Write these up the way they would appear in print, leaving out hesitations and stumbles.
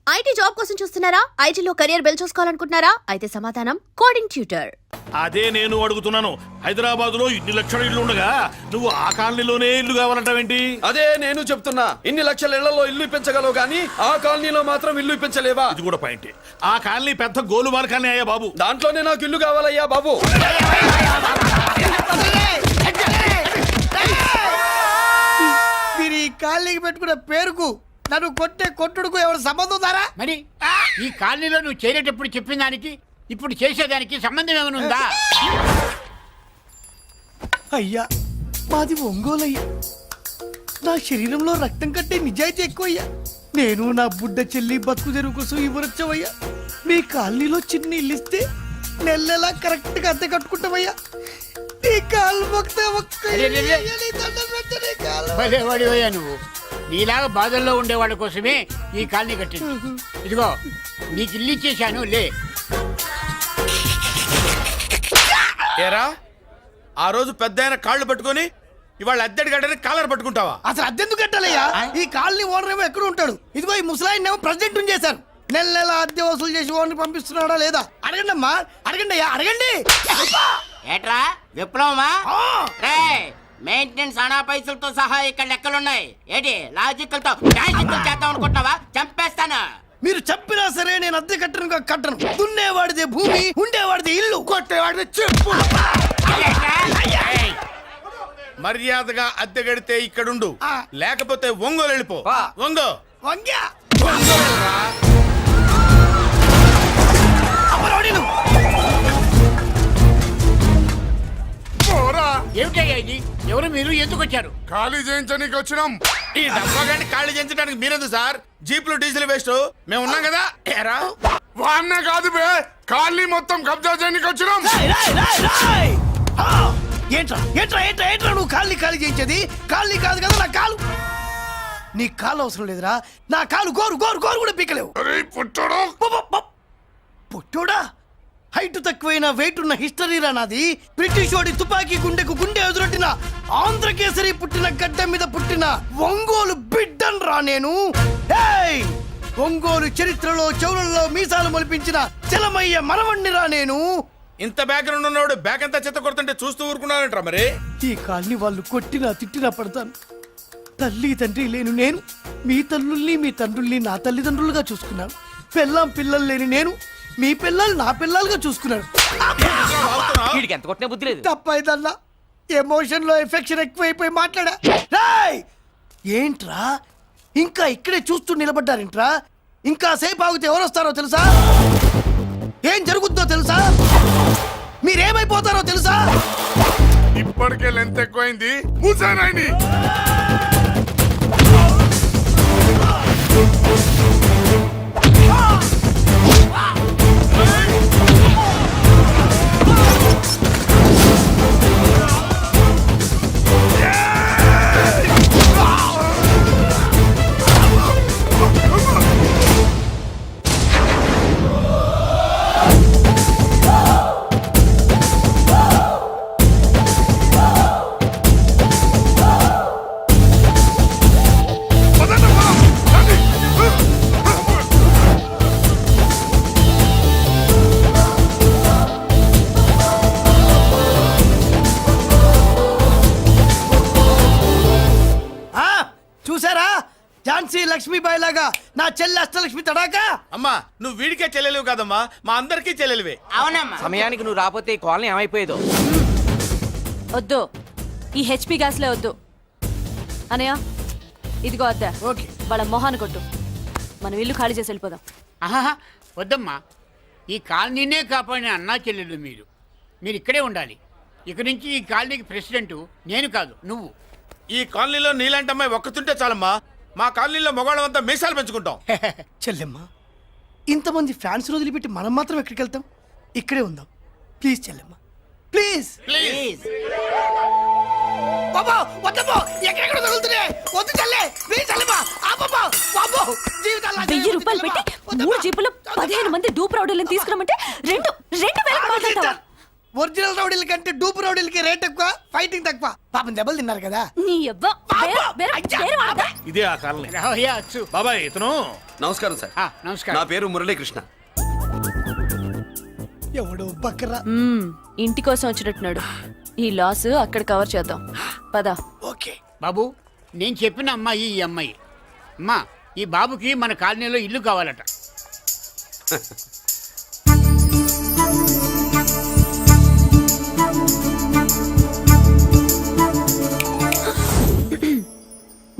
IT job కోసం చూస్తున్నారా? ఐటీలో కెరియర్ బిల్డ్ చూసుకోవాలనుకుంటున్నారా? అయితే సమాధానం కోడింగ్ ట్యూటర్. అదే నేను అడుగుతున్నాను. హైదరాబాద్ లో ఇన్ని లక్షల ఇల్లు ఉండగా నువ్వు ఆ కాలనీలోనే ఇల్లు కావాలంటావేంటి? అదే నేను చెప్తున్నా. ఇన్ని లక్షల ఇళ్లలో ఇల్లు ఇప్పించగలవు గానీ ఆ కాలనీలో మాత్రం ఇల్లు ఇప్పించలేవా? ఇది కూడా పాయింట్. ఆ కాలనీ పెద్ద గోలుమార్ కాలనీ అయ్యా బాబు. దాంట్లోనే నాకు ఇల్లు కావాలయ్యా బాబు. మీరు ఈ కాలనీకి పెట్టుకున్న పేరుకు నన్ను కొట్టే కొట్టుడుకు ఎవరు సంబంధం ఉందారా? మరి ఈ కాలనీలో నువ్వు చేరేటప్పుడు చెప్పిన దానికి ఇప్పుడు చేసేదానికి సంబంధం ఏమైనా ఉందా? అయ్యా మాది ఒంగోలు అయ్యా. నా శరీరంలో రక్తం కట్టే నిజాయితీ ఎక్కువ అయ్యా. నేను నా బుడ్డ చెల్లి బతుకు తెరువు కోసం ఇవ్వరొచ్చావయ్యా. మీ కాలనీలో చిన్న ఇల్లు ఇస్తే నెలలా కరెక్ట్ గా అద్దె కట్టుకుంటామయ్యా. నీ కాలు భలేవాడివయ్యా నువ్వు. నీలాగా బాధల్లో ఉండేవాళ్ళ కోసమే ఈ కాలనీ కట్టింది. ఇదిగో నీకు ఇల్లు ఇచ్చేశాను, లే. ఏరా ఆ రోజు పెద్ద ఆయన కాళ్ళు పట్టుకొని ఇవాళ అద్దెడి గడ్డని కాలర్ పట్టుకుంటావా? అసలు అద్దెందుకు కట్టాలయ్యా? ఈ కాలనీ ఓనర్ ఏమో ఎక్కడ ఉంటాడు? ఇదిగో ఈ ముసలాయిన్ ఏమో ప్రెసిడెంట్ చేశారు. నెల నెల అద్దె వసూలు చేసి ఓనర్ పంపిస్తున్నాడా లేదా అడగండి అమ్మా. అడగండి అయ్యా, అడగండి. ఏట్రా విప్లవమా? రే మెయింటెనెన్స్ అనా పైసలతో సహా ఇక్కడ లెక్కలున్నాయి. ఏంటి లాజికల్ తో మ్యాజికల్ చేద్దాం అనుకుంటున్నావా? చంపేస్తాను. మీరు చెప్పినా సరే నేను అద్దె కట్టను. దున్నేవాడిదే భూమి, ఉండేవాడిదే ఇల్లు, కొట్టేవాడిదే చెప్పు. మర్యాదగా అద్దె గడితే ఇక్కడుండు, లేకపోతే ఒంగోలు వెళ్ళిపో. ఒంగో వంగ్యా ఏమిటయ్యా ఇది? ఎవరు మీరు? ఎందుకు వచ్చారు? ఖాళీ చేయించడానికి వచ్చినాం. ఈ డబ్బా గంట ఖాళీ చేయించడానికి మీరెందు సార్? జీప్లు డీజిల్ వేస్ట్, మేము ఉన్నాం కదా. ఏరా వాన్న కాదు బే, ఖాళీ మొత్తం కబ్జా చేయడానికి వచ్చినాం. ఏంట్రా నువ్వు ఖాళీ చేయించేది? ఖాళీ కాదు కదా నా కాలు. నీ కాలు అవసరం లేదురా. నా కాలు గోరు కూడా పీకలేవు. పుట్టోడా? హైట్ తక్కువైన వెయిట్ ఉన్న హిస్టరీరా నాది. బ్రిటిష్ వాడి తుపాకీ గుండెకు గుండె ఎదురొట్టిన ఆంధ్రకేసరి పుట్టిన గడ్డ మీద పుట్టిన ఒంగోలు బిడ్డన్ రా నేను. ఒంగోలు చరిత్రలో చౌరల్లో మీసాలు మొలిపించిన చలమయ్య మనవణ్ణిరా నేను. ఇంత బ్యాక్గ్రౌండ్ ఉన్నవాడు బ్యాక్ అంతా చెత్త కొడుతుంటే చూస్తూ ఊరుకున్నానంటరా? మరి ఈ కాల్ని వాళ్ళు కొట్టినా తిట్టినా పడతాను. తల్లి తండ్రి లేను నేను మీ తల్లుల్ని మీ తండ్రుల్ని నా తల్లిదండ్రులుగా చూసుకున్నాను. పెళ్ళాం పిల్లలు లేని నేను మీ పిల్లలు నా పిల్లలుగా చూసుకున్నాను. ఎంత కొట్టిన బుద్ధి లేదు. తప్పైదల్లా ఎమోషన్ లో ఎఫెక్షన్ ఎక్కువైపోయి మాట్లాడా. ఏంట్రా ఇంకా ఇక్కడే చూస్తూ నిలబడ్డారేంట్రా? ఇంకా సేపు ఆగితే ఎవరు వస్తారో తెలుసా? ఏం జరుగుద్దో తెలుసా? మీరేమైపోతారో తెలుసా? ఇప్పటికే లెంత్ ఎక్కువైంది. మూసానాయని చూసారా? ఝాన్సీ లక్ష్మీబాయి లాగా నా చెల్లి అష్టలక్ష్మి తడాకా. అమ్మా నువ్వు వీడికే చెల్లెలివి కాదమ్మా, మా అందరికీ చెల్లెలివే. అవునమ్మా. సమయానికి నువ్వు రాకపోతే ఈ కాలనీ ఏమైపోయేదో. వద్దు, ఈ హెచ్పి గ్యాస్లే వద్దు. అనయ్య ఇదిగో అద్దా. ఓకే, వాళ్ళ మొహాన్ని కొట్టు. మనం ఇల్లు ఖాళీ చేసి వెళ్ళిపోదాం. ఆహా వద్దమ్మా. ఈ కాలనీనే కాపాడిన అన్నా చెల్లెలు మీరు ఇక్కడే ఉండాలి. ఇక నుంచి ఈ కాలనీకి ప్రెసిడెంట్ నేను కాదు, నువ్వు. ఈ కాలనీలో నీలాంటి అమ్మాయి ఒక్కతుంటే చాలమ్మా. మా కాలనీలో మొగాళ్ళంతా మీసాలు పెంచుకుంటాం. చెల్లెమ్మ, ఇంతమంది ఫ్యాన్స్ వదిలిపెట్టి మనం మాత్రం ఎక్కడికి వెళ్తాం? ఇక్కడే ఉందాం ప్లీజ్ చెల్లెమ్మ, ప్లీజ్. ప్లీజ్. బాబా వద్దమ్మా, ఎక్కడెక్కడ తగులుతున్నాయి. వద్దు చెల్లె, ప్లీజ్ చెల్లెమ్మ. ఆపమ్మా బాబు, జీవితాల్లో 1000 రూపాయలు పెట్టి 3 జీపులు 15 మంది డూప్ రౌడర్లను తీసుకురమ్మంటే 2000 మాట్లాడతావా? ఒరిజినల్ రౌడీల కంటే డూపు రౌడీలకి రేట్ ఎక్కువ, ఫైటింగ్ తక్కువ. పాపం దెబ్బలు తిన్నారు కదా. నీ అబ్బా ఇదే ఆ కాలనీ. రావయ్యా అచ్చు. బాబాయ్ ఇతను నమస్కారం సార్. నమస్కారం. నా పేరు మురళీకృష్ణ. ఎవడు బక్కరా. ఇంటి కోసం వచ్చినట్టున్నాడు. ఈ లాస్ అక్కడ కవర్ చేద్దాం పద. ఓకే బాబు, నేను చెప్పిన అమ్మాయి ఈ అమ్మాయి. అమ్మా, ఈ బాబుకి మన కాలనీలో ఇల్లు కావాలట.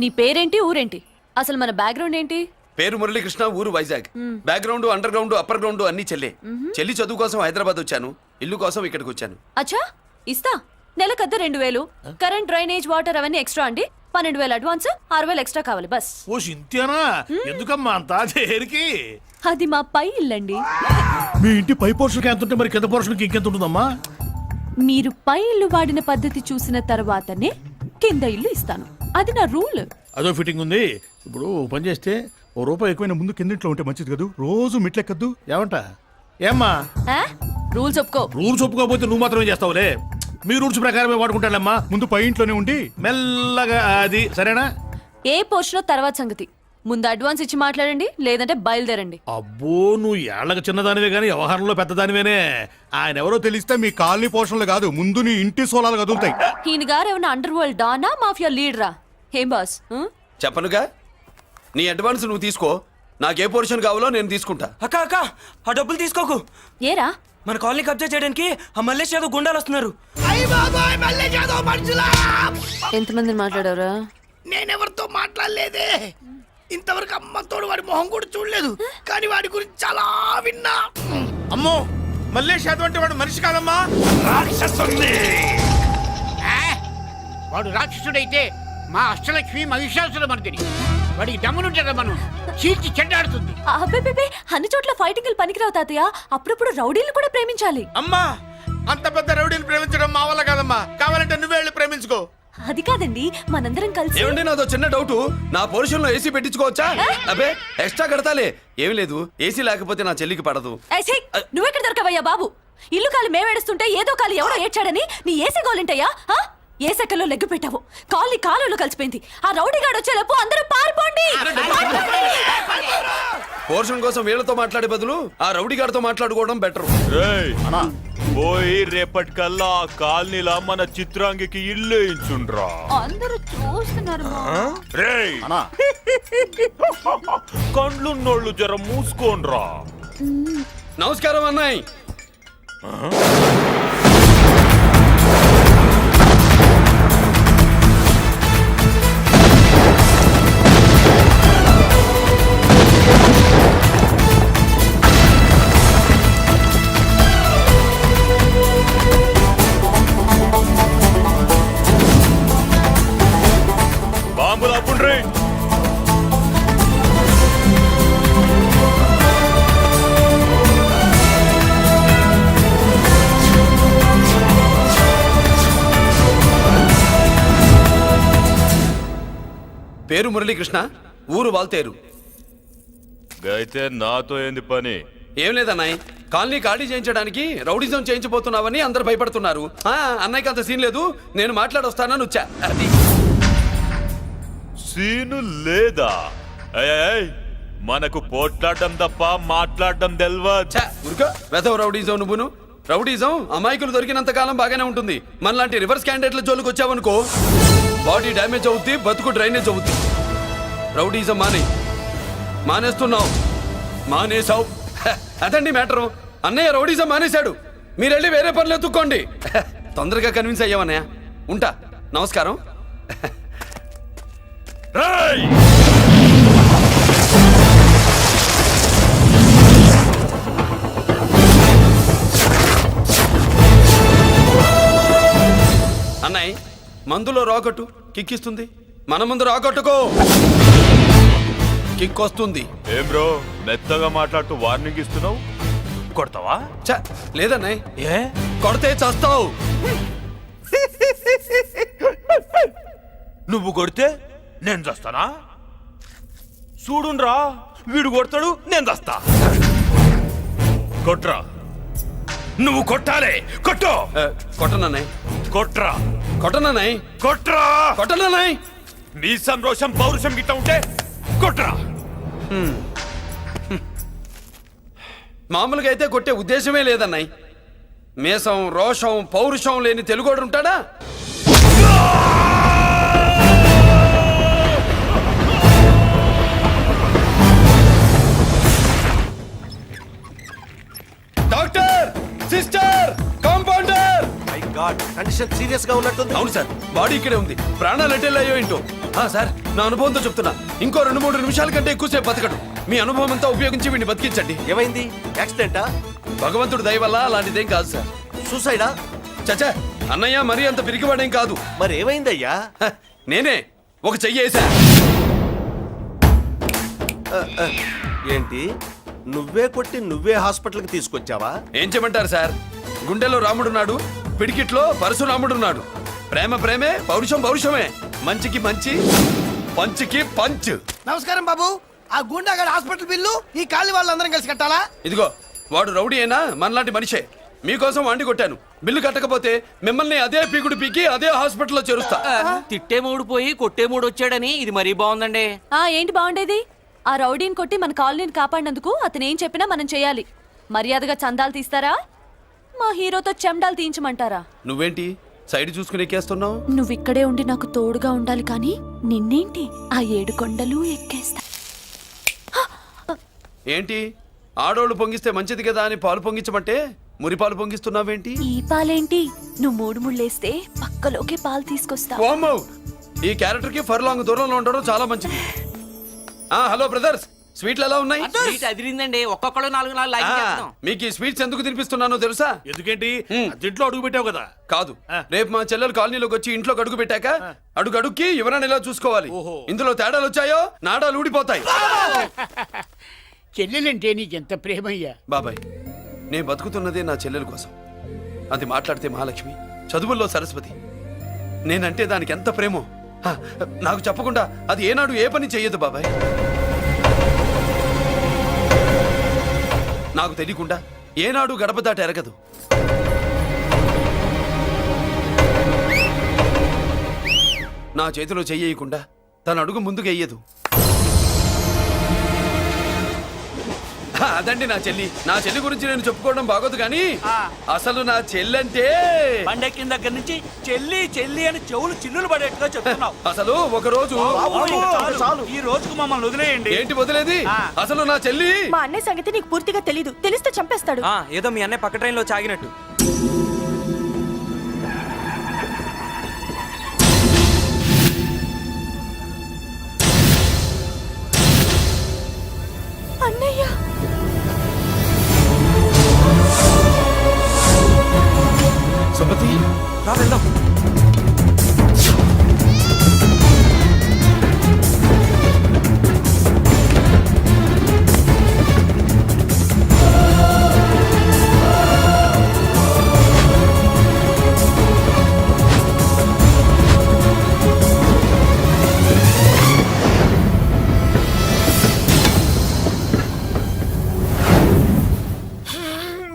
నీ పేరేంటి, ఊరేంటి, అసలు మన బ్యాక్గ్రౌండ్ ఏంటి? పేరు మురళీకృష్ణ, ఊరు Vizag. Background, under ground, upper ground అన్ని చెల్లె. చెల్లి చదువు కోసం హైదరాబాద్ వచ్చాను, ఇల్లు కోసం ఇక్కడికి వచ్చాను. అచ్చా, ఇస్తా. నెలకద్ద 2000, కరెంట్, డ్రైనేజ్, వాటర్ అవన్నీ ఎక్స్ట్రా అండి. 12,000 అడ్వాన్స్, 6,000 ఎక్స్ట్రా కావాలి బస్. ఓ సింత్యానా, ఎందుకమ్మా అంతా దేనికి? అది మా పై ఇల్లండి. మీ ఇంటి పై పోర్షన్కి ఎంత ఉంటే మరి కింద పోర్షన్కి ఇంకెంత ఉంటుందమ్మా? మీరు పై ఇల్లు వాడిన పద్ధతి చూసిన తర్వాతనే కింద ఇల్లు ఇస్తాను. అది నా రూల్. అదో ఫిట్టింగ్ ఉంది. ఇప్పుడు ఓ పని చేస్తే ₹1 ఎక్కువైనా ముందు కిందింట్లో ఉంటే మంచిది కదూ, రోజు మెట్లెక్కద్దు. ఏమంట? ఏమ్మా రూల్స్ ఒప్పుకో. రూల్స్ ఒప్పుకోకపోతే నువ్వు మాత్రమే చేస్తావులే. మీ రూల్స్ ప్రకారమే వాడుకుంటానమ్మా. ముందు పై ఇంట్లోనే ఉండి మెల్లగా అది సరేనా? ఏ పోర్షన్ తర్వాత సంగతి. ముందు అడ్వాన్స్ ఇచ్చి మాట్లాడండి, లేదంటే బయలుదేరండి. అబ్బో, నువ్వు ఏళ్ళకి చిన్నదానివే గానీ వ్యవహారంలో పెద్దదానివేనే. ఆయన ఎవరో తెలిస్తే మీ కాలనీ పోషణలు కాదు, ముందు నీ ఇంటి సోలాలు కదులుతాయి. ఈయన గారు ఏమన్నా అండర్ వరల్డ్ డానా, మాఫియా లీడరా? ఏం బాస్? చెప్పనుగా, నీ అడ్వాన్స్ నువ్వు తీసుకో, నాకే పోర్షన్ కావాలో నేను తీసుకుంటా. అక్క అక్క, ఆ డబ్బులు తీసుకోకు. ఏరా? మన కాలనీ కబ్జా చేయడానికి ఆ మల్లేష్ యాదవ్ గుండాలు వస్తున్నారు. అయ్య బాబాయ్, మళ్ళీ చదువు మనుషులా. ఎంతమందిని మాట్లాడారా? నేనెవరితో మాట్లాడలేదే. ఇంతవరకు అమ్మతోడు వాడి మొహం కూడా చూడలేదు, కానీ వాడి గురించి చాలా విన్నా. అమ్మో, మల్లేష్ యాదవ్ అంటే వాడు మనిషి కాదమ్మా, రాక్షసుని. వాడు రాక్షసుడైతే మా అష్టలక్ష్మి మహిషాసుల మర్దిని. వాడికి దమ్మునుంటారా మనం చీల్చి చెడ్డాడుతుంది. అబ్బే, అన్ని చోట్ల ఫైటింగ్ పనికిరావు తాతయ్య. అప్పుడప్పుడు రౌడీలు కూడా ప్రేమించాలి. అమ్మా, అంత పెద్ద రౌడీని ప్రేమించడం మా వల్ల కాదమ్మా. కావాలంటే నువ్వే వెళ్ళి ప్రేమించుకో. అది కాదండి, మనందరం కలిసి. ఏమండి, నాదో చిన్న డౌట్. నా పోర్షన్ లో ఏసీ పెట్టించుకోవచ్చా? అబ్బే, ఎక్స్ట్రా కడతాలే. ఏమి లేదు, ఏసీ లేకపోతే నా చెల్లికి పడదు. నువ్వెక్కడ దొరకవయ్యా బాబు? ఇల్లు కాలు మేమేడుస్తుంటే ఏదో కాలు ఎవడో ఏడ్చాడని నీ ఏసీ గోలింటయ్యా? ఏ సెకల్లో లెగ్గు పెట్టావు? కాలి కాలులో కలిసిపోయింది. ఆ రౌడీగాడు వచ్చేలోపు అందరూ పారిపోండి. పోర్షన్ కోసం వీళ్ళతో మాట్లాడే బదులు ఆ రౌడీ గారితో మాట్లాడుకోవడం బెటర్. పోయి రేపటికల్లా ఆ కాలనీలా మన చిత్రాంగికి ఇల్లు వేయించుండ్రా. అందరూ చూస్తున్నారు. రేయ్, కండ్లున్నోళ్ళు జర మూసుకోండ్రా. నమస్కారం అన్నాయ్. బాంబులు ఆపుండ్రీ. పేరు మురళీకృష్ణ, ఊరు వాల్తేరు. అయితే నాతో ఏంది పని? ఏం లేదన్నాయ్, కాలనీ ఖాళీ చేయించడానికి రౌడిజం చేయించబోతున్నావని అందరు భయపడుతున్నారు. అన్నయ్యకి అంత సీన్ లేదు, నేను మాట్లాడొస్తానని వచ్చా. అది సీను లేదా? ఏయ్, మనకు పోట్లాడడం తప్ప మాట్లాడడం తెల్వా. ఉరుకో, వెధవ రౌడీజం నువ్వును. రౌడీజం అమాయకులు దొరికినంత కాలం బాగానే ఉంటుంది. మనలాంటి రివర్స్ క్యాండిడేట్ల జోలికి వచ్చావనుకో, బాడీ డ్యామేజ్ అవుద్ది, బతుకు డ్రైనేజ్ అవుద్ది. రౌడీజం మానేస్తున్నావు, మానేసావు. అదండి మ్యాటరు. అన్నయ్య రౌడీజం మానేశాడు, మీరెళ్ళి వేరే పనులు ఎత్తుక్కోండి. తొందరగా కన్విన్స్ అయ్యావన్నయ్య. ఉంటా, నమస్కారం. అన్నయ్య, మందులో రాకట్టు కిక్కిస్తుంది, మన ముందు రాకట్టుకో, కిక్ వస్తుంది. ఏం బ్రో, మెత్తగా మాట్లాడుతూ వార్నింగ్ ఇస్తున్నావు? కొడతావా? లేదన్నయ్య, ఏ కొడితే చస్తావు. నువ్వు కొడితే నేను చస్తానా? చూడుండ్రా, వీడు కొడతాడు, నేను చస్తా. కొట్రా, నువ్వు కొట్టాలి. కొట్టు. కొట్టనన్నాయ్, కొట్రా. కొట్టనన్నాయ్, కొట్రా. కొట్టనన్నాయ్. నీ సంతోషం పౌరుషం గిట్ట ఉంటే కొట్రా. మామూలుగా అయితే కొట్టే ఉద్దేశమే లేదన్నాయ్. మేషం రోషం పౌరుషం లేని తెలుగోడు ఉంటాడా? Doctor, sister, compounder. Condition serious గా ఉన్నట్టుంది. అవును సార్, బాడీ ఇక్కడే ఉంది. ప్రాణాలు ఎట్టెళ్ళాయో ఏంటో. సార్, నా అనుభవంతో చెప్తున్నా, ఇంకో 2-3 నిమిషాల కంటే ఎక్కువసేపు బతకడు. మీ అనుభవం అంతా ఉపయోగించి వీడిని బతికించండి. ఏమైంది? యాక్సిడెంటా? భగవంతుడు దయ వల్ల అలాంటిదేం కాదు సార్. సూసైడా? చచ్చా, అన్నయ్య మరీ అంత పిరికివాడేం కాదు. మరి ఏమైందయ్యా? నేనే ఒక చెయ్యేసా. ఏంటి, నువ్వే కొట్టి నువ్వే హాస్పిటల్కి తీసుకొచ్చావా? ఏం చేయమంటారు సార్, గుండెలో రాముడున్నాడు, పిడికిట్లో పరశురాముడున్నాడు. ప్రేమ ప్రేమే, పౌరుషం పౌరుషమే. మంచికి మంచి, పంచికి పంచ్. నమస్కారం బాబు. ఆ గుండాగడ్ హాస్పిటల్ బిల్లు ఈ కాలి వాళ్ళందరం కలిసి కట్టాలా? ఇదిగో, వాడు రౌడీ అయినా మనలాంటి మనిషే. మీకోసం వండి కొట్టాను. బిల్లు కట్టకపోతే మిమ్మల్ని అదే పీకుడు పీకి అదే హాస్పిటల్లో చేరుస్తా. తిట్టే మూడు పోయి కొట్టే మూడు వచ్చాడని ఇది మరీ బాగుందండి. ఏంటి బాగుండేది? ఆ రౌడీని కొట్టి మన కాలనీని కాపాడినందుకు అతను ఏం చెప్పినా మనం చేయాలి. మర్యాదగా చందాలు తీస్తారా, మా హీరోతో చెండాలు తీయించమంటారా? నువ్వేంటి సైడ్ చూసుకుని ఎక్కేస్తున్నావు? నువ్వు ఇక్కడే ఉండి నాకు తోడుగా ఉండాలి, కానీ నిన్నేంటి ఆ 7 కొండలు ఎక్కేస్తా. ఏంటి, ఆడోళ్ళు పొంగిస్తే మంచిది కదా అని పాలు పొంగించమంటే మురిపాలు పొంగిస్తున్నావేంటి? ఈ పాలేంటి, నువ్వు 3 ముళ్ళేస్తే పక్కలోకే పాలు తీసుకొస్తా. వామ్మో, ఈ క్యారెక్టర్ కి ఫర్ లాంగ్ దూరంలో ఉండడం చాలా మంచిది. హలో బ్రదర్స్, స్వీట్లు ఎలా ఉన్నాయి? అదిరిందండి, ఒక్కొక్కడు 4 లైక్ చేస్తాం. మీకు ఈ స్వీట్స్ ఎందుకు తినిపిస్తున్నానో తెలుసా? ఎందుకేంటి దీంట్లో అడుగు పెట్టావు కదా. కాదు, రేపు మా చెల్లెలు కాలనీలోకి వచ్చి ఇంట్లో అడుగు పెట్టాక అడుగు అడుక్కి ఎవరైనా ఇలా చూసుకోవాలి. ఇందులో తేడాలు వచ్చాయో నాడాలు ఊడిపోతాయి. చెల్లెలంటే నీకెంత ప్రేమయ్యా. బాబాయ్, నేను బతుకుతున్నదే నా చెల్లెల కోసం. అది మాట్లాడితే మహాలక్ష్మి, చదువుల్లో సరస్వతి. నేనంటే దానికి ఎంత ప్రేమో నాకు చెప్పకుండా అది ఏనాడు ఏ పని చెయ్యదు బాబాయ్. నాకు తెలియకుండా ఏనాడు గడప దాట ఎరగదు. నా చేతిలో చెయ్యకుండా తన అడుగు ముందుకు వెయ్యదు. అదండి నా చెల్లి. నా చెల్లి గురించి నేను చెప్పుకోవడం బాగోదు కానీ అసలు నా చెల్లంటే పండెక్కిన దగ్గర నుంచి చెల్లి చెల్లి అని చెవులు చిల్లులు పడేట్టుగా చెప్తున్నావు. అసలు ఒక రోజు ఈ రోజుకు మమ్మల్ని వదిలేయండి. ఏంటి వదిలేది? అసలు నా చెల్లి. మా అన్నయ్య సంగతి నీకు పూర్తిగా తెలీదు. తెలిస్తే చంపేస్తాడు. ఏదో మీ అన్నయ్య పక్క ట్రైన్ లో చాగినట్టు. అన్నయ్య, సుమతి, రా వెళ్దాం.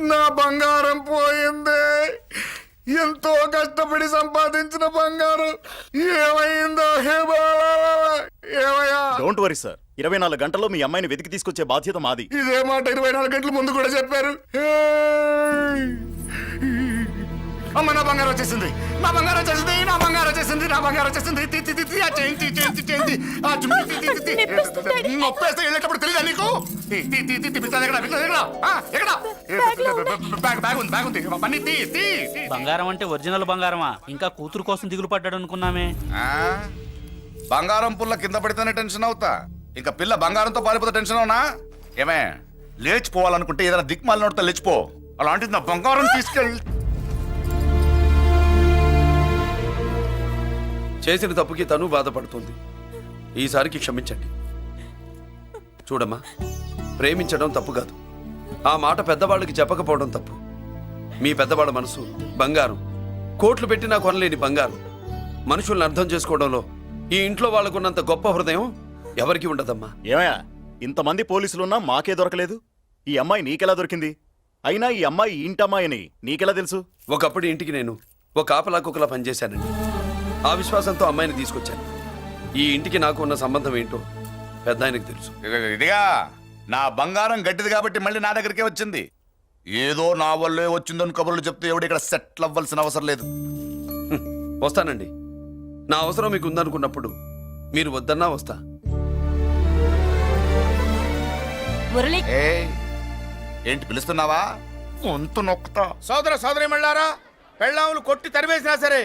నా బంగారం పోయింది. ఎంతో కష్టపడి సంపాదించిన బంగారం ఏమైందో హే బాబా, ఏమయ్యా? డోంట్ వరీ సార్, 24 గంటల్లో మీ అమ్మాయిని వెతికి తీసుకొచ్చే బాధ్యత మాది. ఇదే మాట 24 గంటల ముందు కూడా చెప్పారు. అమ్మ, నా బంగారం వచ్చేసింది, నా బంగారం వచ్చేసింది, నా బంగారం వచ్చేసింది, నా బంగారం వచ్చేసింది. ఆ చేయించి చేయించి చేయించి ఆ జుమ్మి నొప్పేస్తే వెళ్ళేటప్పుడు తెలియదా నీకు? బ్యాగ్ ఉంది పని తీ. బంగారం అంటే ఒరిజినల్ బంగారమా? ఇంకా కూతురు కోసం దిగులు పడ్డాడు అనుకున్నామే. బంగారం పుల్ల కింద పడితేనే టెన్షన్ అవుతా, ఇంకా పిల్ల బంగారంతో పారిపోతే టెన్షన్ అవునా? ఏమే, లేచిపోవాలనుకుంటే ఏదైనా దిక్మాల నోడితే లేచిపో. అలాంటిది నా బంగారం తీసుకెళ్ళి. చేసిన తప్పుకి తను బాధపడుతుంది. ఈసారికి క్షమించండి. చూడమ్మా, ప్రేమించడం తప్పు కాదు, ఆ మాట పెద్దవాళ్ళకి చెప్పకపోవడం తప్పు. మీ పెద్దవాళ్ళ మనసు బంగారం, కోట్లు పెట్టినా కొనలేని బంగారం. మనుషుల్ని అర్థం చేసుకోవడంలో ఈ ఇంట్లో వాళ్ళకున్నంత గొప్ప హృదయం ఎవరికి ఉండదమ్మా. ఏమయ్యా, ఇంతమంది పోలీసులున్నా మాకే దొరకలేదు. ఈ అమ్మాయి నీకెలా దొరికింది? అయినా ఈ అమ్మాయి ఈ ఇంటమ్మాయని నీకెలా తెలుసు? ఒకప్పుడు ఇంటికి నేను ఒక కాపలా కుక్కలా పనిచేశానండి. ఆ విశ్వాసంతో అమ్మాయిని తీసుకొచ్చాను. ఈ ఇంటికి నాకు ఉన్న సంబంధం ఏంటో పెద్ద ఆయనకు తెలుసు. ఇదిగా నా బంగారం గట్టిది కాబట్టి మళ్ళీ నా దగ్గరికే వచ్చింది. ఏదో నా వల్లే వచ్చిందని కబుర్లు చెప్తే ఎవడు ఇక్కడ సెటిల్ అవ్వాల్సిన అవసరం లేదు. వస్తానండి. నా అవసరం మీకు ఉందనుకున్నప్పుడు మీరు వద్దన్నా వస్తా. మురళి ఏంటి పిలుస్తున్నావా? గొంతు నొక్కుతా. సోదర సోదరి మళ్ళారా, పెళ్ళాములు కొట్టి తరివేసినా సరే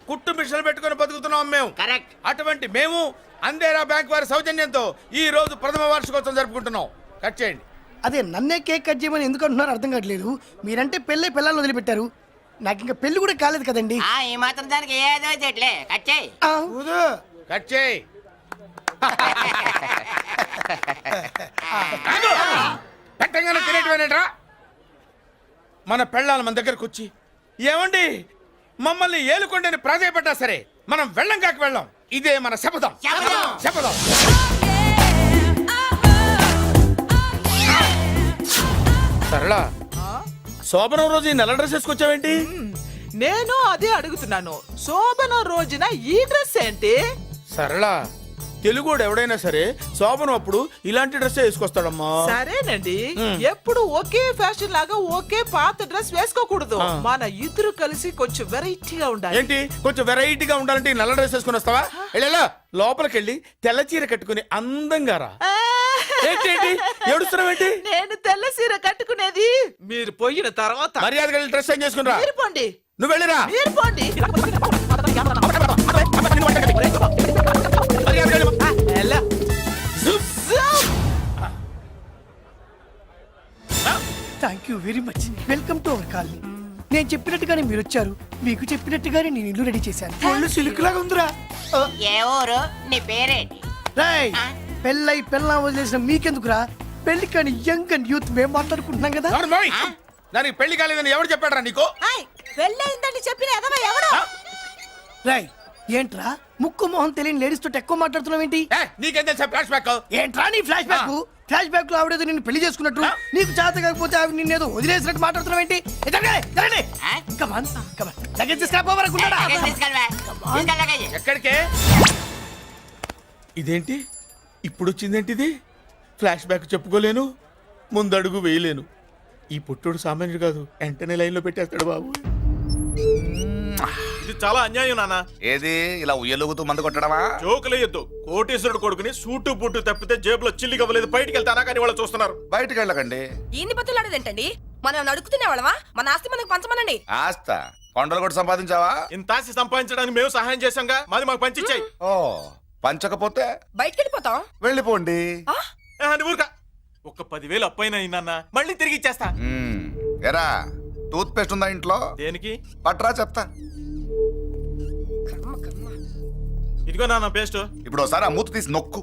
కుట్టు మిషన్లు పెట్టుకుని బతుకుతున్నాం మేము. కరెక్ట్. అటువంటి మేము అందేరా బ్యాంక్ వారి సౌజన్యంతో ఈ రోజు ప్రథమ వార్షికోత్సవం జరుపుకుంటున్నాం. కట్ చేయండి. అదే నన్నే కేక్ కట్ చేయమని ఎందుకు అంటున్నారో అర్థం కావట్లేదు. మీరంటే పెళ్ళై పిల్లలు వదిలిపెట్టారు, నాకు ఇంకా పెళ్లి కూడా కాలేదు కదండి. ఈ మాత్రం దానికి ఏదో చెట్లే కట్ చేయి. ఆ, కట్ చేయి. పెట్టంగానే తినేటివేనేట్రా? మన పెళ్ళాలు మన దగ్గరకు వచ్చి ఏమండి మమ్మల్ని ఏలుకొండని ప్రాధాయపడ్డా సరే మనం వెళ్ళం కాక వెళ్ళాం. ఇదే మన శపథం. శపథం. సరళ, శోభనం రోజు ఈ నల్ల డ్రెస్ వేసుకొచ్చావేంటి? నేను అదే అడుగుతున్నాను. శోభన రోజున ఈ డ్రెస్ ఏంటి? సరళ, తెలుగుడు ఎవడైనా సరే శోభనం అప్పుడు ఇలాంటి డ్రెస్ వేసుకొస్తాడమ్మా. సరేనండి, ఎప్పుడు ఒకే ఫ్యాషన్ లాగా ఒకే పాత డ్రెస్ వేసుకోకూడదు. మన ఇద్దరు కలిసి కొంచెం వెరైటీగా ఉండాలి. ఏంటి కొంచెం వెరైటీగా ఉండాలంటే ఈ నల్ల డ్రెస్ వేసుకుని వస్తావా? వెళ్ళా లోపలికి వెళ్ళి తెల్ల చీర కట్టుకుని అందంగా రా. ఏంటి ఏడుస్తున్నావేంటి? నేను తెల్ల సీర కట్టుకునేది మీరు పోయిన తర్వాత. మర్యాదగా వెళ్ళి డ్రెస్ చేంజ్ చేసుకుని రా. మీరు పోండి. నువ్వు వెళ్ళిరా. మీరు పోండి. మర్యాదగా వెళ్ళి. ఎలా? Thank you very much. Welcome to our colony. నేను చెప్పినట్టుగానే మీరు వచ్చారు, మీకు చెప్పినట్టుగానే నేను ఇల్లు రెడీ చేశాను. ఒళ్ళు సిల్క్ లాగా ఉందిరా. ఏ ఊరు? నీ పేరేంటి? రాయ్, పెళ్ళై పెళ్ళా వదిలేసిన మీకెందుకురా? పెళ్లి కాని యంగ్ అండ్ యూత్ మేము మాట్లాడుకుంటున్నాం కదా. నోర్మోయ్. దానికి పెళ్లి కాలేదని ఎవరు చెప్పాడరా నీకు? పెళ్ళయిందని చెప్పిన ఎదవ ఎవరు? రాయ్, ఏంట్రా ముక్కు మొహం తెలియని లేడీస్ తోటి ఎక్కువ మాట్లాడుతున్నావు ఏంటి? నీకేం తెలుసా ఫ్లాష్ బ్యాక్? ఏంట్రా నీ ఫ్లాష్ బ్యాక్? ఫ్లాష్ బ్యాక్ లో ఆవిడేదో నిన్ను పెళ్లి చేసుకున్నట్టు, నీకు చేత కాకపోతే ఆవిడ నిన్నేదో వదిలేసినట్టు మాట్లాడుతున్నావు ఏంటి? కమాన్ కమాన్, లగేజ్ తీసుకురాపోవరకుంటాడా? ఎక్కడికే? ఇదేంటి ఇప్పుడు వచ్చిందేంటి? ఇది ఫ్లాష్ బ్యాక్ చెప్పుకోలేను, ముందడుగు వేయలేను. ఈ పుట్టుడు సామాన్యుడు కాదు, వెంటనే లైన్ లో పెట్టేస్తాడు బాబు. ఇది చాలా అన్యాయం నాన్న. ఏది ఇలా ఉయ్యలుగుతూ మందు కొట్టడమా? జోకులేయొద్దు. కోటేశ్వరుడు కొడుకుని సూటు బుట్టు తప్పితే జేబులో చిల్లి కవ్వలేదు, బయటికి వెళ్తానా కానీ వాళ్ళు చూస్తున్నారు. బయటికి వెళ్ళకండి. ఈయన్ని బతులాడేదేంటండి? మనం నడుకుతున్న వాళ్ళమా? మన ఆస్తి మనకు పంచమనండి. ఆస్త కొండలు కూడా సంపాదించావా? ఇంత ఆస్తి సంపాదించడానికి మేము సహాయం చేశాంగా, మాది మాకు పంచిచ్చాయి. ఓ, పంచకపోతే బయటికి వెళ్ళిపోతాం. వెళ్ళిపోండి. ఊరుక. ఒక్క 10,000 అప్పైనా నాన్న, మళ్ళీ తిరిగి ఇచ్చేస్తా. ఎరా, టూత్ పేస్ట్ ఉందా ఇంట్లో? దేనికి? పట్రా చెప్తా. ఇదిగో నాన్న పేస్ట్. ఇప్పుడు ఒకసారి ఆ మూత తీసి నొక్కు.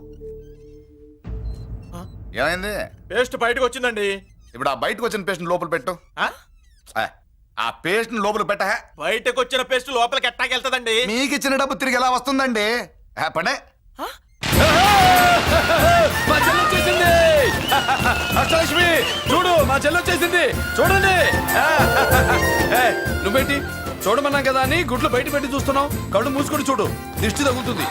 ఏమైంది? పేస్ట్ బయటకు వచ్చిందండి. ఇప్పుడు ఆ బయటకు వచ్చిన పేస్ట్ లోపల పెట్టు. ఆ పేస్ట్ లోపల పెట్ట. బయటకు వచ్చిన పేస్ట్ లోపలికి ఎట్టాకెళ్తదండి? మీకు ఇచ్చిన డబ్బు తిరిగి ఎలా వస్తుందండి? పడే. మా చెల్లి వచ్చేసింది. అష్టలక్ష్మి చూడు, మా చెల్లి వచ్చేసింది. చూడండి. నువ్వేంటి చూడమన్నాం కదా అని గుడ్లు బయట పెట్టి చూస్తున్నావు? కళ్ళు మూసుకొని చూడు, దిష్టి తగ్గుతుంది.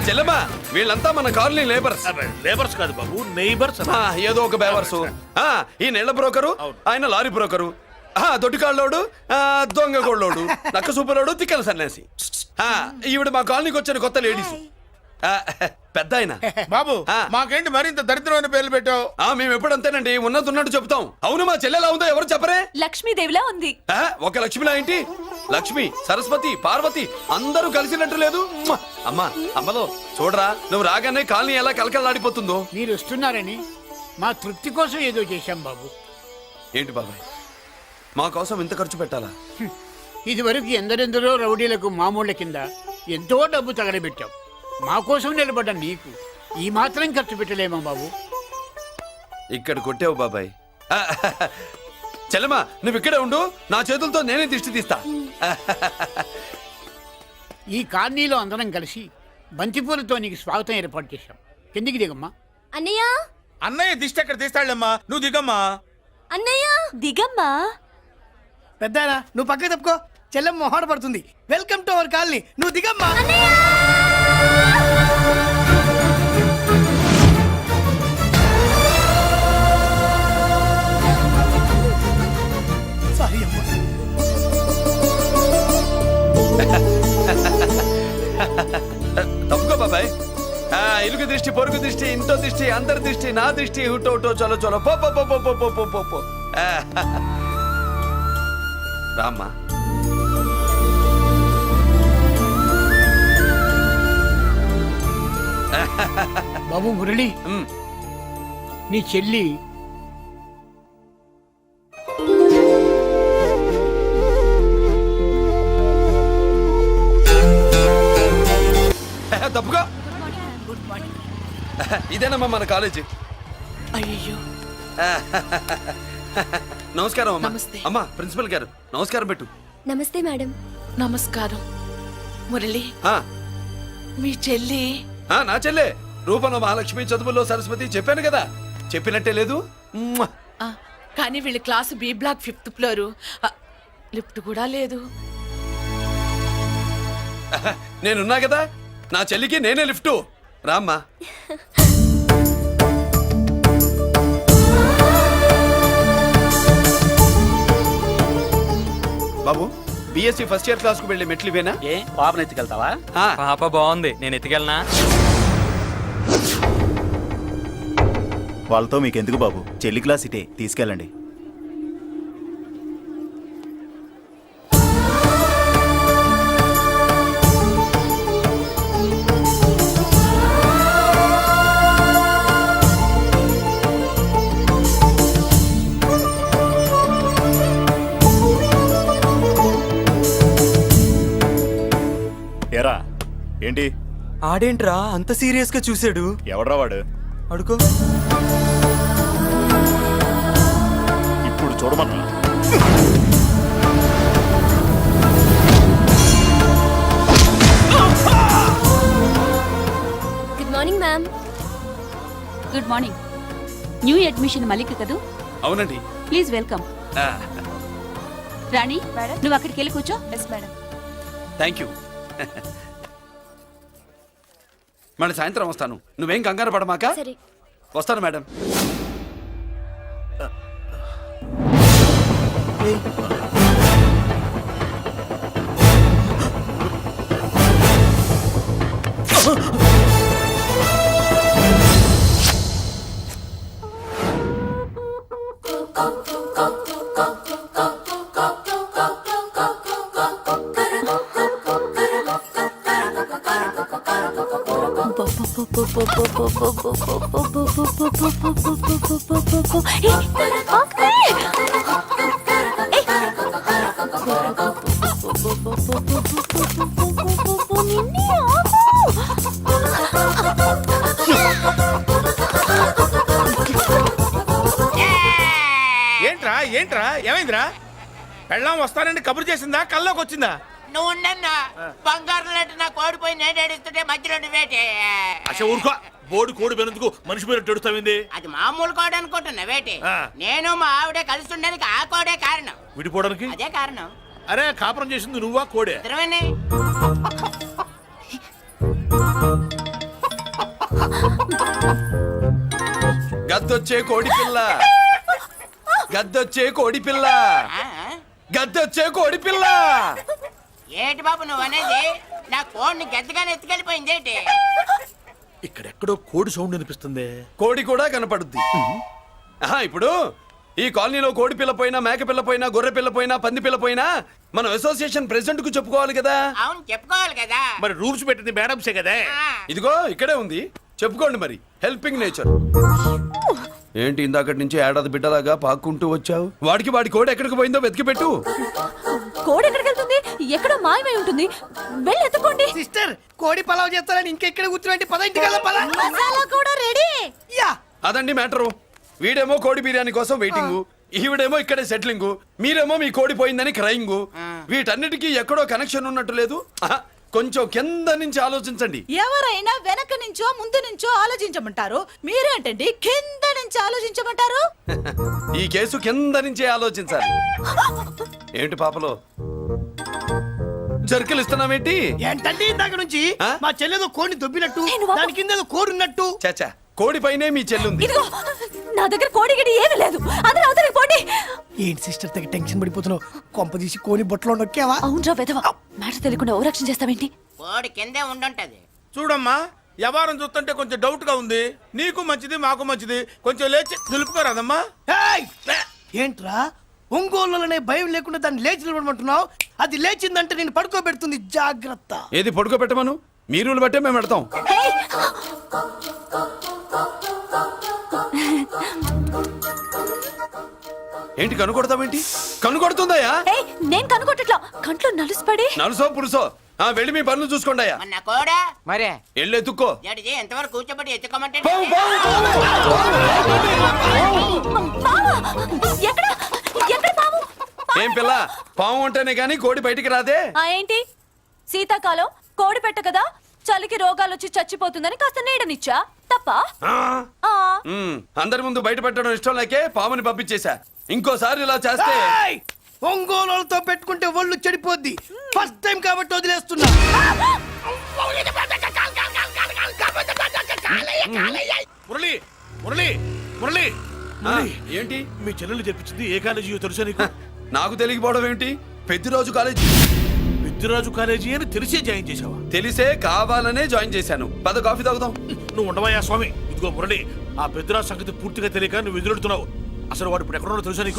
చెల్లెమ్మా, వీళ్ళంతా మన కాలనీ లేబర్స్. లేబర్స్ కాదు బాబు, నైబర్స్. ఏదో ఒక బేవర్సు. ఈ నెల బ్రోకరు, ఆయన లారీ బ్రోకరు, దొడ్డికాళ్ళోడు, దొంగ గోళ్ళోడు, నక్క సూపరోడు, తిక్కల సన్యాసి. ఈవిడ మా కాలనీకి వచ్చిన కొత్త లేడీస్. పెద్ద ఆయన. బాబు, మాకేంటి మరింత దరిద్రమైన పేర్లు పెట్టావు? మేము ఎప్పుడంతేనండి, ఉన్నది ఉన్నట్టు చెప్తాం. అవును, మా చెల్లెలా ఉందో ఎవరు చెప్పరే? లక్ష్మీదేవిలా ఉంది. ఒక లక్ష్మిలా ఏంటి? లక్ష్మి, సరస్వతి, పార్వతి అందరూ కలిసినట్టు లేదు. అమ్మా, అమ్మలో చూడరా, నువ్వు రాగానే కాలనీ ఎలా కలకలాడిపోతుందో. మీరు వస్తున్నారని మా తృప్తి కోసం ఏదో చేశాం బాబు. ఏంటి బాబాయ్, మా కోసం ఇంత ఖర్చు పెట్టాలా? ఇది వరకు ఎందరెందరో రౌడీలకు మామూళ్ళ కింద ఎంతో డబ్బు తగలబెట్టాం. మా కోసం నిలబడ్డ నీకు ఈ మాత్రం ఖర్చు పెట్టలేమా బాబు? ఇక్కడ కొట్టావు బాబాయ్. చెల్లెమ్మా, నువ్వు ఇక్కడే ఉండు, నా చేతులతో నేనే దిష్టి తీస్తా. ఈ కాలనీలో అందరం కలిసి బంతిపూలతో నీకు స్వాగతం ఏర్పాటు చేశాం. కిందికి దిగమ్మా. అన్నయ్య అన్నయ్య దిష్టి ఎక్కడ తీస్తాడమ్మా, నువ్వు దిగమ్మా. అన్నయ్య దిగమ్మా. పెద్దాయనా నువ్వు పక్కకి తప్పుకో, చెల్లెమ్మ మొహాట పడుతుంది. వెల్కమ్ టు అవర్ కాలనీ, నువ్వు దిగమ్మా. సారీ అమ్మా. తప్పుకో బాబాయ్. ఇలుగు దృష్టి, పొరుగు దృష్టి, ఇంట్లో దృష్టి, అందరి దృష్టి, నా దృష్టి, హుటో హుటో చలో చలో పో పో పో పో పో పో పో పో పో. రామ్మా. బాబు మురళి, ఉమ్. నీ చెల్లి తప్పుకో. ఇదేనమ్మా మన కాలేజీ. అయ్యో నమస్కారం అమ్మా. నమస్తే. అమ్మా ప్రిన్సిపల్ గారు నమస్కారం పెట్టు. నమస్తే మేడం. నమస్కారం. మురళి, ఆ, మీ చెల్లి నా చెల్లె రూపంలో మహాలక్ష్మి, చదువుల్లో సరస్వతి. చెప్పాను కదా, చెప్పినట్టే లేదు. మ్మ్. ఆ, కానీ వీళ్ళ class B block 5th floor. Lift కూడా లేదు. నేనున్నా కదా, నా చెల్లికి నేనే లిఫ్ట్. రామ్మా. బాబు, బిఎస్సి ఫస్ట్ ఇయర్ క్లాస్ కు వెళ్ళి మెట్లు ఇవేనా? ఏ పాపను ఎత్తుకెళ్తావా? ఆ. పాప బాగుంది, నేను ఎత్తుకెళ్ళనా? వాళ్ళతో మీకెందుకు బాబు, చెల్లి క్లాస్ ఇటే, తీసుకెళ్ళండి. ఎరా ఏంటి? ఆడేంట్రా అంత సీరియస్ గా చూసాడు? ఎవడ్రా వాడు? అడుకో. ఇప్పుడు చూడమన్నా. Good morning ma'am. Good morning. New admission Malik కదూ? అవునండి. Please welcome. ఆ, రాణి, నువ్వు అక్కడికి వెళ్ళి కూర్చో. Yes madam. Thank you. మళ్ళీ సాయంత్రం వస్తాను, నువ్వేం కంగారు పడమాక. సరే. వస్తాను మేడం. ఏంట్రా ఏంట్రా ఏమైందిరా? పెళ్ళాం వస్తానండి కబురు చేసిందా, కల్లోకి వచ్చిందా? నువ్వు ఉండన్నా బంగారం లాంటి నా కోడిపోయి నేను ఏడుస్తుంటే మధ్యలో నువ్వేటే. అసలు ఊరుకో, బోడి కోడి పెనందుకు మనిషి మీద టెడుస్తావింది. అది మామూలు కోడి అనుకుంటున్నా వేటి. ఆ. నేను మా ఆవిడే కలిసి ఉండడానికి ఆ కోడే కారణం. విడిపోవడానికి? అదే కారణం. అరే కాపురం చేసింది నువ్వా కోడే? ఇద్దరమేనే. గద్దొచ్చే కోడి పిల్ల, గద్దొచ్చే కోడి పిల్ల, ఆ? గద్దొచ్చే కోడి పిల్ల. ఏటి బాబు నువ్వు అనేది? నా కోడిని గద్దగానే ఎత్తుకెళ్ళిపోయింది ఏంటి? ఇక్కడెక్కడో కోడి సౌండ్ అనిపిస్తుంది. కోడి కూడా కనపడుద్ది. ఆహా, ఇప్పుడు ఈ కాలనీలో కోడి పిల్ల పోయినా, మేక పిల్ల పోయినా, గొర్రె పిల్ల పోయినా, పంది పిల్ల పోయినా మనం అసోసియేషన్ ప్రెసిడెంట్ కు చెప్పుకోవాలి కదా. అవును చెప్పుకోవాలి కదా. మరి రూల్స్ పెట్టింది మేడమ్సే కదా. ఆ. ఇదిగో ఇక్కడే ఉంది, చెప్పుకోండి మరి. Helping nature. ఏంటి ఇందాకటి నుంచి ఏడాది బిడ్డలాగా పాక్కుంటూ వచ్చావు? వాడికి వాడి కోడి ఎక్కడికి పోయిందో వెతికి పెట్టు. కోడి ఎక్కడికి వెళ్తుంది? ఎక్కడో మాయమై ఉంటుంది. వెళ్ళి ఎత్తుకోండి. సిస్టర్, కోడి పలావ్ చేస్తారని ఇంకెక్కడ కూర్చోండి. పద ఇంటికి పద. మసాలా కూడా రెడీ. యా. అదండి మ్యాటరు. వీడేమో కోడి బిర్యానీ కోసం వెయిటింగ్, ఈవిడేమో ఇక్కడే సెటిలింగ్, మీరేమో మీ కోడి పోయిందని క్రయింగ్. వీటన్నిటికీ ఎక్కడో కనెక్షన్ ఉన్నట్టు లేదు. ఆహా, కొంచెం కింద నుంచి ఆలోచించండి. ఎవరైనా వెనక నుంచో ముందు నుంచో ఆలోచించమంటారు, మీరేంటండి కింద నుంచి ఆలోచించమంటారు? ఈ కేసు కింద నుంచే ఆలోచించాలి. ఏంటి పాపలో జర్కలు ఇస్తున్నావేంటి? ఏంటండి ఇందాక నుంచి ఆ? మా చెల్లెదో కోడిని దొబ్బినట్టు నేను బాబు. దాని కింద ఏదో కోడి ఉన్నట్టు. చాచా కోడి పైనే మీ చెల్లుంది. ఇదిగో నా దగ్గర కోడిగిడి ఏమీ లేదు. అందరూ అవతలకి పోండి. ఏంటి సిస్టర్ దగ్గర టెన్షన్ పడిపోతున్నావు? కొంపదీసి కోని బొట్టలో నొక్కావా? అవునరా వెధవ, మ్యాటర్ తెలియకుండా ఓ రక్షణ చేస్తావేంటి? కోడి కిందే ఉండుంటది. చూడమ్మా, వ్యవహారం చూస్తుంటే కొంచెం డౌట్ గా ఉంది. నీకు మంచిది మాకు మంచిది, కొంచెం లేచి నిలుపుకోరాదమ్మా. ఏయ్! ఏంట్రా ఒంగోలులోనే భయం లేకుండా దాన్ని లేచి నిలబడమంటున్నావు? అది లేచిందంటే నేను పడుకోబెడుతుంది, జాగ్రత్త. ఏది పడుకోబెట్టమను, మీ రూల్ బట్టే మేము పెడతాం. ఏయ్! ఏంటి కనుకొడతావేంటి? కనుకొడుతుందయ్యా? ఏయ్, నేను కనుగొట్టట్లా, కంట్లో నలుసుపడి. నలుసో పురుసో వెళ్ళి మీ పనులు చూసుకోండి. మన కోడా మరే వెళ్ళి ఎత్తుక్కో. జడిజి ఎంతవరకు కూర్చోబెట్టి ఎత్తుకోమంటే పావు, పావు, మావా, ఎక్కడ ఎక్కడ పాము? ఏం పిల్ల, పాము ఉంటేనే గాని కోడి బయటికి రాదే. ఏంటి శీతాకాలం కోడి పెట్ట కదా, చలికి రోగాలు వచ్చి చచ్చిపోతుందని కాస్త నీడనిచ్చా, తప్ప? అందరి ముందు బయట పెట్టడం ఇష్టం లేకే పాముని పంపించేశా. ఇంకోసారి ఇలా చేస్తే ఏయ్! ఒంగోలులతో పెట్టుకుంటే ఒళ్ళు చెడిపోద్ది. ఫస్ట్ టైం కాబట్టి వదిలేస్తున్నా. మురళి మురళి మురళి ఆ, ఏంటి మీ చెల్లెలు చెప్పించింది ఏ కాలేజీ తెలుసా నీకు? నాకు తెలియకపోవడం ఏంటి? పెద్దిరాజు కాలేజీ. విద్యరాజు కాలేజీ అని తెలిసే జాయిన్ చేసావా? తెలిసే కావాలనే జాయిన్ చేశాను. పద కాఫీ తాగుదాం. నువ్వు ఉండవయ్యా స్వామి. ఇదిగో మురళి, ఆ పెద్దరాజు సంగతి పూర్తిగా తెలియక నువ్వు ఎదురెడుతున్నావు. అసలు వాడు ఇప్పుడు ఎక్కడున్నాడో తెలుసా నీకు?